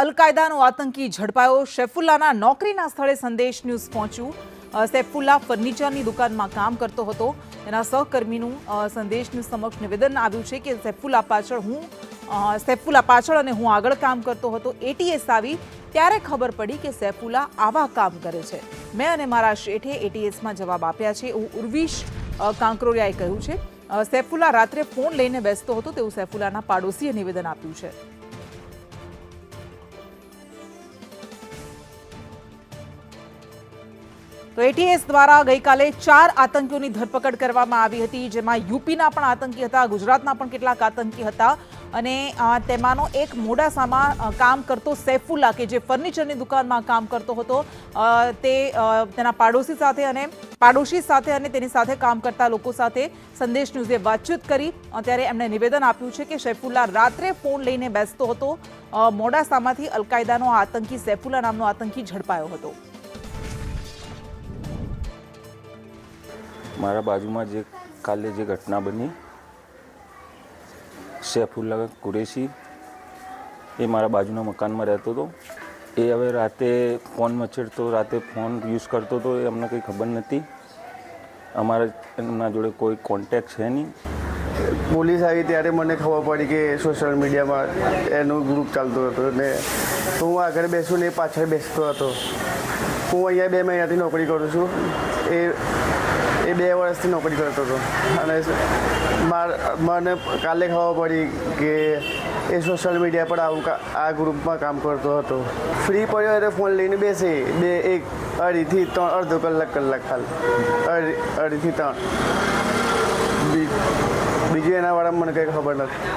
અલ-કાયદાનો આતંકી ઝડપાયો। સૈફુલ્લાના નોકરીના સ્થળે સંદેશ ન્યૂઝ પહોંચ્યું। સૈફુલ્લા ફર્નિચરની દુકાનમાં કામ કરતો હતો। તેના સહકર્મીનું સંદેશ ન્યૂઝ સમક્ષ નિવેદન આવ્યું છે કે સૈફુલ્લા પાછળ અને હું આગળ કામ કરતો હતો। એટીએસ આવી ત્યારે ખબર પડી કે સૈફુલ્લા આવા કામ કરે છે। મેં અને મારા શેઠે એટીએસમાં જવાબ આપ્યા છે એવું ઉર્વિશ કાંકરોલિયાએ કહ્યું છે। સૈફુલ્લા રાત્રે ફોન લઈને બેસતો હતો તેવું સૈફુલ્લાના પાડોશીએ નિવેદન આપ્યું છે। તો એટીએસ દ્વારા ગઈકાલે 4 આતંકીઓની ધરપકડ કરવામાં આવી હતી, જેમાં યુપીના પણ આતંકી હતા, ગુજરાતના પણ કેટલાક આતંકી હતા અને તેમાંનો એક મોડાસામાં કામ કરતો સૈફુલ્લા કે જે ફર્નિચરની દુકાનમાં કામ કરતો હતો, તે તેના પાડોશી સાથે અને તેની સાથે કામ કરતા લોકો સાથે સંદેશ ન્યૂઝે વાતચીત કરી ત્યારે એમણે નિવેદન આપ્યું છે કે સૈફુલ્લા રાત્રે ફોન લઈને બેસતો હતો। મોડાસામાંથી અલ-કાયદાનો આતંકી સૈફુલ્લા નામનો આતંકી ઝડપાયો હતો। મારા બાજુમાં જે કાલે જે ઘટના બની, સૈફુલ્લા કુરેશી એ મારા બાજુના મકાનમાં રહેતો હતો। એ હવે રાતે ફોન મચેડતો, રાતે ફોન યુઝ કરતો હતો, એ અમને કંઈ ખબર નથી। અમારા એમના જોડે કોઈ કોન્ટેક્ટ છે નહીં। પોલીસ આવી ત્યારે મને ખબર પડી કે સોશિયલ મીડિયામાં એનું ગ્રુપ ચાલતું હતું ને હું આગળ બેસું ને એ પાછળ બેસતો હતો। હું અહીંયા 2 મહિનાથી નોકરી કરું છું। એ 2 વર્ષથી નોકરી કરતો હતો અને મને કાલે ખબર પડી કે એ સોશિયલ મીડિયા પર આ ગ્રુપમાં કામ કરતો હતો। ફ્રી પડ્યો એટલે ફોન લઈને બેસે 2-1-2.5 થી 3 અડધો કલાક ખાલી 2.5 થી 3 બીજું એના વાળા મને કંઈ ખબર નથી।